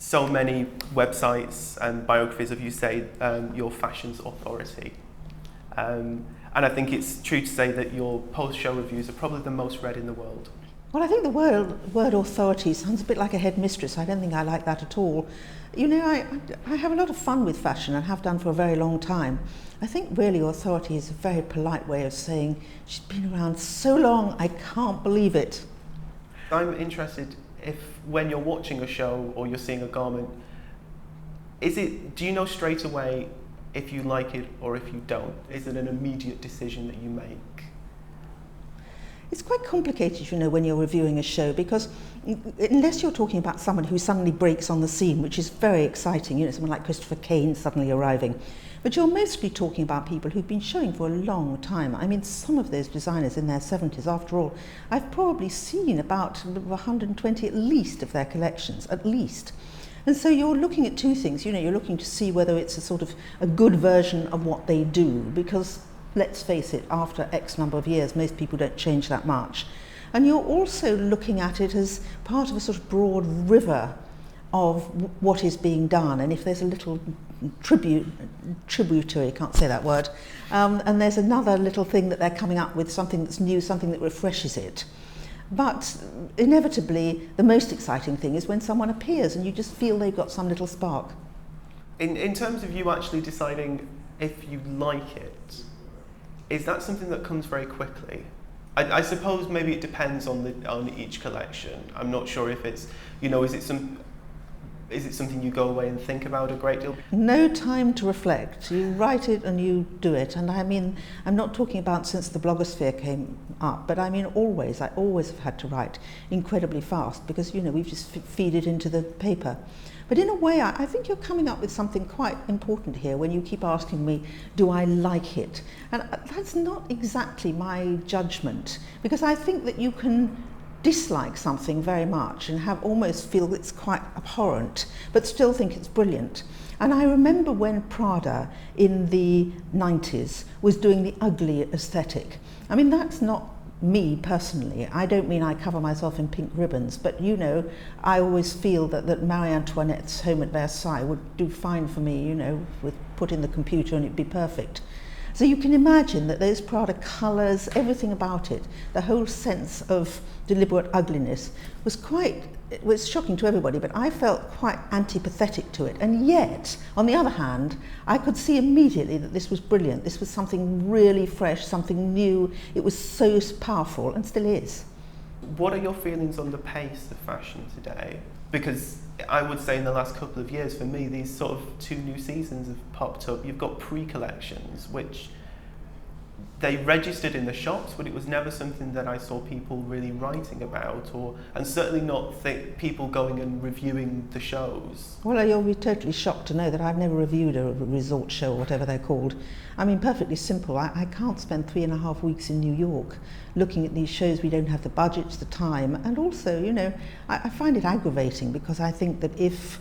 so many websites and biographies of you say your fashion's authority. And I think it's true to say that your post-show reviews are probably the most read in the world. Well, I think the word authority sounds a bit like a headmistress. I don't think I like that at all. You know, I have a lot of fun with fashion and have done for a very long time. I think really authority is a very polite way of saying she's been around so long, I can't believe it. I'm interested if when you're watching a show or you're seeing a garment, do you know straight away if you like it or if you don't? Is it an immediate decision that you make? It's quite complicated, you know, when you're reviewing a show, because unless you're talking about someone who suddenly breaks on the scene, which is very exciting, you know, someone like Christopher Kane suddenly arriving, but you're mostly talking about people who've been showing for a long time. I mean, some of those designers in their 70s, after all, I've probably seen about 120 at least of their collections, at least. And so you're looking at two things, you know, you're looking to see whether it's a sort of a good version of what they do, because let's face it, after X number of years, most people don't change that much. And you're also looking at it as part of a sort of broad river of what is being done. And if there's a little tributary, can't say that word, and there's another little thing that they're coming up with, something that's new, something that refreshes it. But inevitably, the most exciting thing is when someone appears and you just feel they've got some little spark. In terms of you actually deciding if you like it, is that something that comes very quickly? I suppose maybe it depends on each collection. I'm not sure if it's, you know, is it something you go away and think about a great deal? No time to reflect. You write it and you do it. And I mean, I'm not talking about since the blogosphere came up, but I mean I always have had to write incredibly fast because, you know, we've just feed it into the paper. But in a way, I think you're coming up with something quite important here when you keep asking me, do I like it? And that's not exactly my judgment, because I think that you can dislike something very much and almost feel it's quite abhorrent, but still think it's brilliant. And I remember when Prada in the 90s was doing the ugly aesthetic. I mean, that's not me personally. I don't mean I cover myself in pink ribbons, but you know, I always feel that Marie Antoinette's home at Versailles would do fine for me, you know, with put in the computer and it'd be perfect. So you can imagine that those Prada colours, everything about it, the whole sense of deliberate ugliness was shocking to everybody, but I felt quite antipathetic to it. And yet, on the other hand, I could see immediately that this was brilliant. This was something really fresh, something new. It was so powerful and still is. What are your feelings on the pace of fashion today? Because I would say in the last couple of years, for me, these sort of two new seasons have popped up. You've got pre-collections, which they registered in the shops, but it was never something that I saw people really writing about, and certainly not people going and reviewing the shows. Well, you'll be totally shocked to know that I've never reviewed a resort show or whatever they're called. I mean, perfectly simple. I can't spend 3.5 weeks in New York looking at these shows. We don't have the budgets, the time, and also, you know, I find it aggravating because I think that if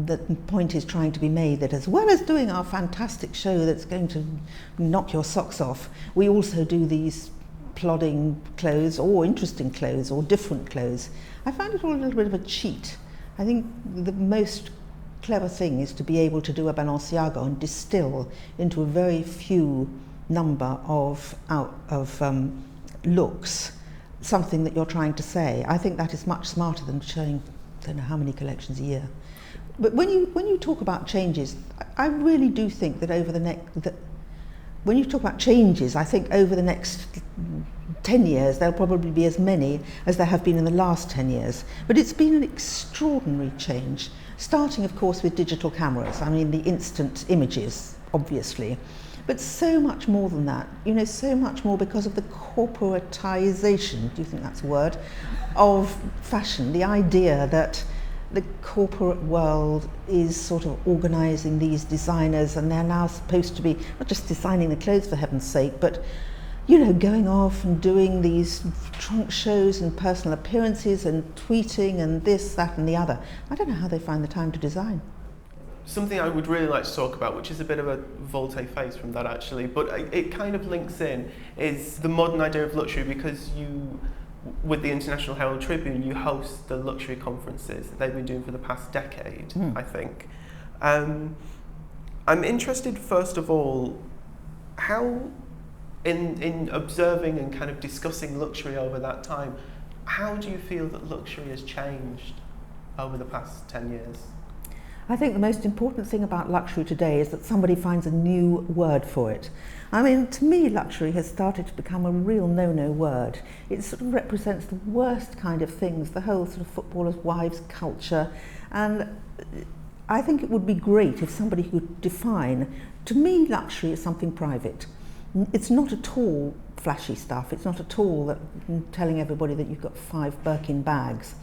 the point is trying to be made that as well as doing our fantastic show that's going to knock your socks off, we also do these plodding clothes or interesting clothes or different clothes. I find it all a little bit of a cheat. I think the most clever thing is to be able to do a Balenciaga and distill into a very few number of looks something that you're trying to say. I think that is much smarter than showing I don't know how many collections a year. But when you talk about changes, I really do think that when you talk about changes, I think over the next 10 years, there'll probably be as many as there have been in the last 10 years. But it's been an extraordinary change, starting, of course, with digital cameras. I mean, the instant images, obviously. But so much more than that, you know, so much more because of the corporatization, do you think that's a word, of fashion, the idea that the corporate world is sort of organising these designers and they're now supposed to be not just designing the clothes for heaven's sake, but, you know, going off and doing these trunk shows and personal appearances and tweeting and this, that and the other. I don't know how they find the time to design. Something I would really like to talk about, which is a bit of a volte-face from that actually, but it kind of links in, is the modern idea of luxury, because you with the International Herald Tribune, you host the luxury conferences that they've been doing for the past decade, I think. I'm interested, first of all, how, in observing and kind of discussing luxury over that time, how do you feel that luxury has changed over the past 10 years? I think the most important thing about luxury today is that somebody finds a new word for it. I mean, to me, luxury has started to become a real no-no word. It sort of represents the worst kind of things, the whole sort of footballers' wives culture. And I think it would be great if somebody could define, to me, luxury is something private. It's not at all flashy stuff. It's not at all that telling everybody that you've got 5 Birkin bags.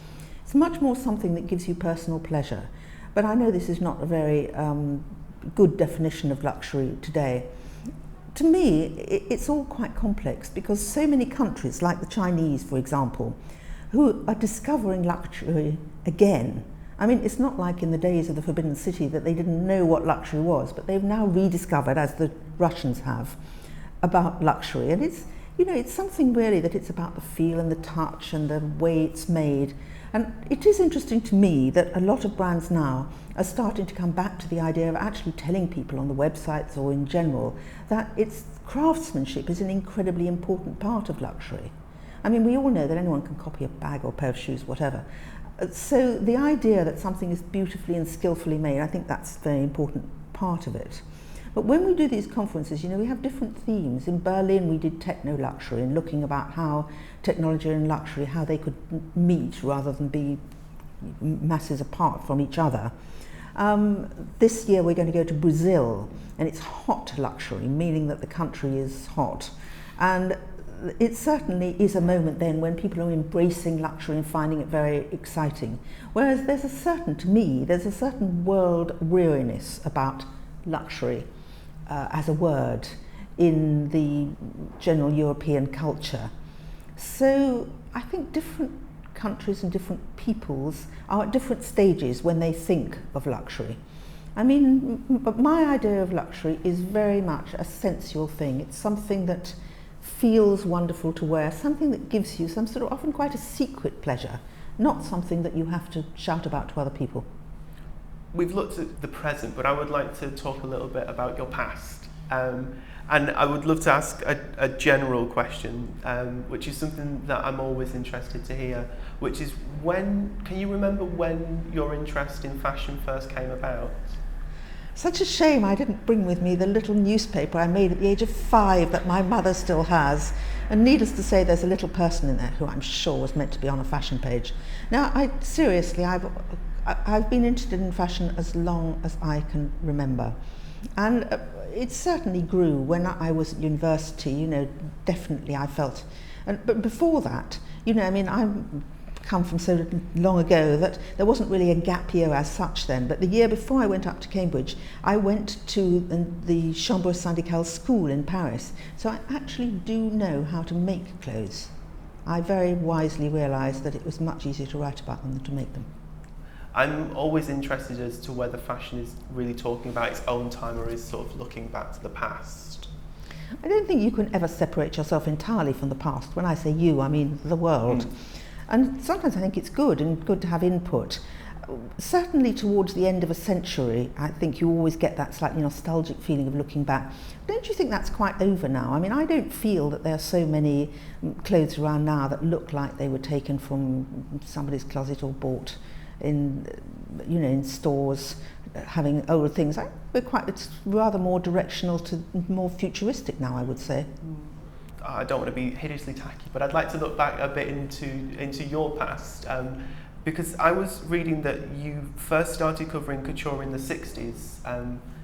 It's much more something that gives you personal pleasure. But I know this is not a very good definition of luxury today. To me, it's all quite complex because so many countries, like the Chinese, for example, who are discovering luxury again. I mean, it's not like in the days of the Forbidden City that they didn't know what luxury was, but they've now rediscovered, as the Russians have, about luxury. And it's, you know, it's something really that it's about the feel and the touch and the way it's made. And it is interesting to me that a lot of brands now are starting to come back to the idea of actually telling people on the websites or in general that it's craftsmanship is an incredibly important part of luxury. I mean, we all know that anyone can copy a bag or a pair of shoes, whatever. So the idea that something is beautifully and skillfully made, I think that's a very important part of it. But when we do these conferences, you know, we have different themes. In Berlin, we did techno-luxury and looking about how technology and luxury, how they could meet rather than be masses apart from each other. This year, we're going to go to Brazil, and it's hot luxury, meaning that the country is hot. And it certainly is a moment then when people are embracing luxury and finding it very exciting. Whereas there's a certain world weariness about luxury as a word in the general European culture. So I think different countries and different peoples are at different stages when they think of luxury. I mean, but my idea of luxury is very much a sensual thing. It's something that feels wonderful to wear, something that gives you some sort of often quite a secret pleasure, not something that you have to shout about to other people. We've looked at the present, but I would like to talk a little bit about your past. And I would love to ask a general question, which is something that I'm always interested to hear, which is can you remember when your interest in fashion first came about? Such a shame I didn't bring with me the little newspaper I made at the age of 5 that my mother still has. And needless to say, there's a little person in there who I'm sure was meant to be on a fashion page. Now, I've been interested in fashion as long as I can remember. And it certainly grew when I was at university, you know, definitely I felt. But before that, you know, I mean, I'm come from so long ago that there wasn't really a gap year as such then. But the year before I went up to Cambridge, I went to the Chambre Syndicale school in Paris. So I actually do know how to make clothes. I very wisely realised that it was much easier to write about them than to make them. I'm always interested as to whether fashion is really talking about its own time or is sort of looking back to the past. I don't think you can ever separate yourself entirely from the past. When I say you, I mean the world. And sometimes I think it's good to have input. Certainly towards the end of a century, I think you always get that slightly nostalgic feeling of looking back. Don't you think that's quite over now? I mean, I don't feel that there are so many clothes around now that look like they were taken from somebody's closet or bought in stores, having old things. It's rather more directional to more futuristic now, I would say. I don't want to be hideously tacky, but I'd like to look back a bit into your past, because I was reading that you first started covering couture in the 60s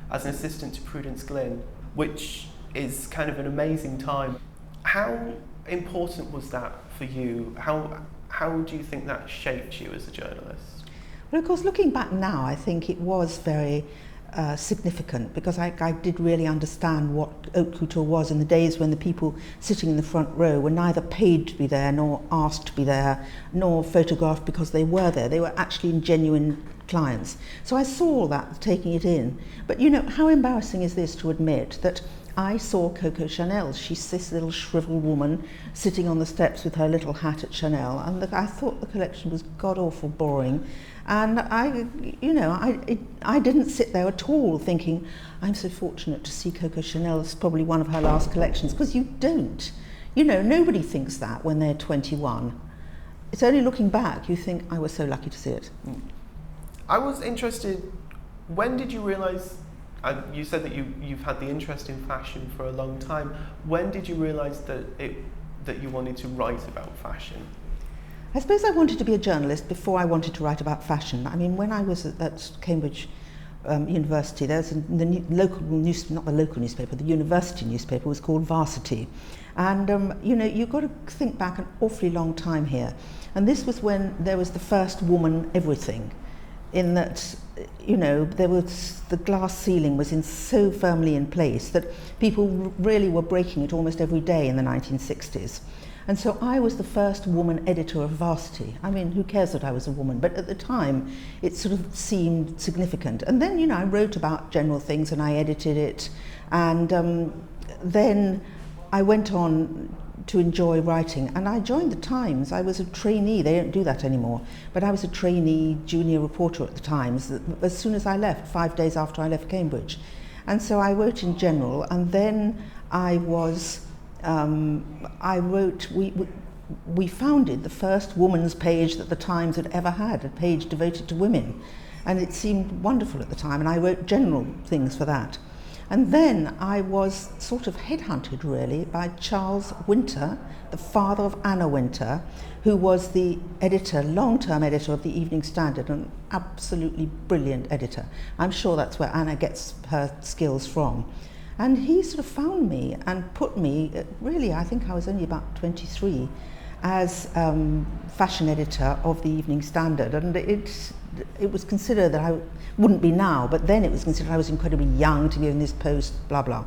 as an assistant to Prudence Glynn, which is kind of an amazing time. How important was that for you? How do you think that shaped you as a journalist? Well, of course, looking back now, I think it was very significant because I did really understand what haute couture was in the days when the people sitting in the front row were neither paid to be there nor asked to be there nor photographed because they were there. They were actually genuine clients. So I saw that, taking it in. But you know, how embarrassing is this to admit that I saw Coco Chanel. She's this little shriveled woman sitting on the steps with her little hat at Chanel, and I thought the collection was god-awful boring. And I didn't sit there at all thinking, I'm so fortunate to see Coco Chanel. It's probably one of her last collections, because you don't. Nobody thinks that when they're 21. It's only looking back you think, I was so lucky to see it. I was interested, when did you realise, you said that you've had the interest in fashion for a long time. When did you realise that you wanted to write about fashion? I suppose I wanted to be a journalist before I wanted to write about fashion. I mean, when I was at Cambridge University, there was the university newspaper was called Varsity. And, you've got to think back an awfully long time here. And this was when there was the first woman everything, in that, there was, the glass ceiling was so firmly in place that people really were breaking it almost every day in the 1960s. And so I was the first woman editor of Varsity. I mean, who cares that I was a woman? But at the time, it sort of seemed significant. And then, I wrote about general things and I edited it. And then I went on to enjoy writing. And I joined the Times. I was a trainee. They don't do that anymore. But I was a trainee junior reporter at the Times as soon as I left, 5 days after I left Cambridge. And so I wrote in general. And then we founded the first woman's page that the Times had ever had, a page devoted to women. And it seemed wonderful at the time, and I wrote general things for that. And then I was sort of headhunted, really, by Charles Winter, the father of Anna Winter, who was the editor, long-term editor of the Evening Standard, an absolutely brilliant editor. I'm sure that's where Anna gets her skills from. And he sort of found me and put me, really, I think I was only about 23, as fashion editor of the Evening Standard. And it was considered that I wouldn't be now, but then it was considered I was incredibly young to be in this post, blah, blah.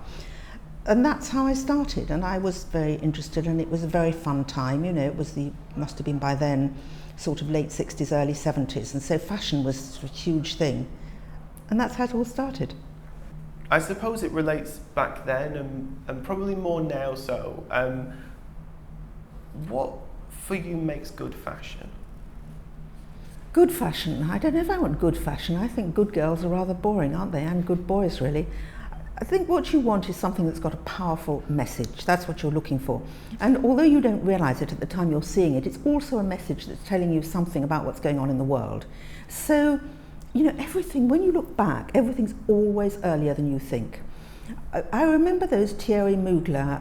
And that's how I started. And I was very interested, and it was a very fun time. It was must have been by then, sort of late 60s, early 70s. And so fashion was a huge thing. And that's how it all started. I suppose it relates back then and probably more now so. What for you makes good fashion? Good fashion? I don't know if I want good fashion. I think good girls are rather boring, aren't they? And good boys, really. I think what you want is something that's got a powerful message. That's what you're looking for. And although you don't realise it at the time you're seeing it, it's also a message that's telling you something about what's going on in the world. So, everything, when you look back, everything's always earlier than you think. I remember those Thierry Mugler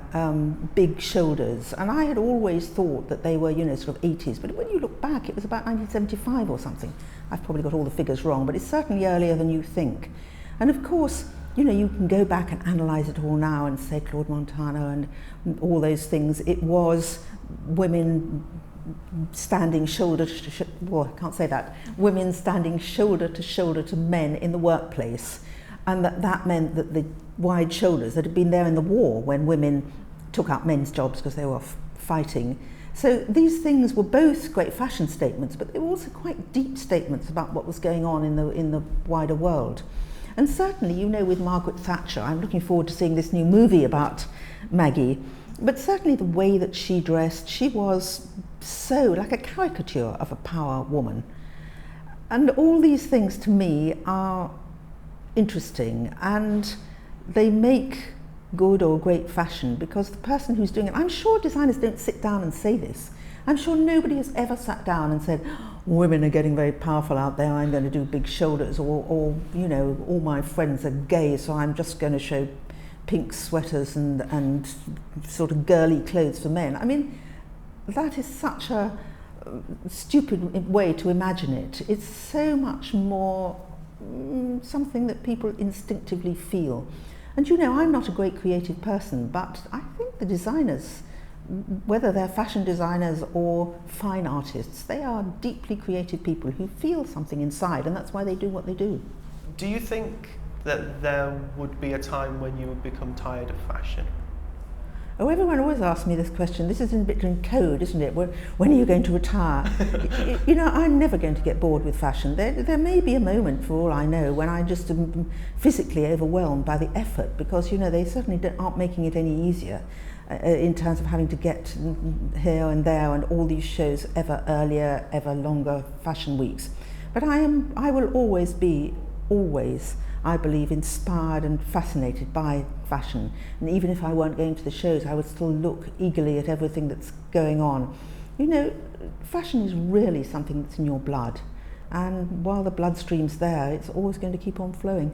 big shoulders, and I had always thought that they were, sort of 80s, but when you look back, it was about 1975 or something. I've probably got all the figures wrong, but it's certainly earlier than you think. And of course, you can go back and analyse it all now and say Claude Montano and all those things. It was women standing shoulder to I can't say that. Women standing shoulder to men in the workplace. And that meant that the wide shoulders that had been there in the war when women took up men's jobs because they were fighting. So these things were both great fashion statements, but they were also quite deep statements about what was going on in the wider world. And certainly, with Margaret Thatcher, I'm looking forward to seeing this new movie about Maggie, but certainly the way that she dressed, she was so like a caricature of a power woman. And all these things to me are interesting, and they make good or great fashion because the person who's doing it, I'm sure designers don't sit down and say this. I'm sure nobody has ever sat down and said, women are getting very powerful out there, I'm going to do big shoulders, or all my friends are gay, so I'm just going to show pink sweaters and sort of girly clothes for men. I mean, that is such a stupid way to imagine it. It's so much more something that people instinctively feel. And I'm not a great creative person, but I think the designers, whether they're fashion designers or fine artists, they are deeply creative people who feel something inside, and that's why they do what they do. Do you think that there would be a time when you would become tired of fashion? Oh, everyone always asks me this question. This is a bit in code, isn't it? When are you going to retire? You know, I'm never going to get bored with fashion. There may be a moment, for all I know, when I just am physically overwhelmed by the effort, because, you know, they certainly aren't making it any easier in terms of having to get here and there and all these shows ever earlier, ever longer fashion weeks. But I will always be, I believe, inspired and fascinated by fashion. And even if I weren't going to the shows, I would still look eagerly at everything that's going on. You know, fashion is really something that's in your blood. And while the bloodstream's there, it's always going to keep on flowing.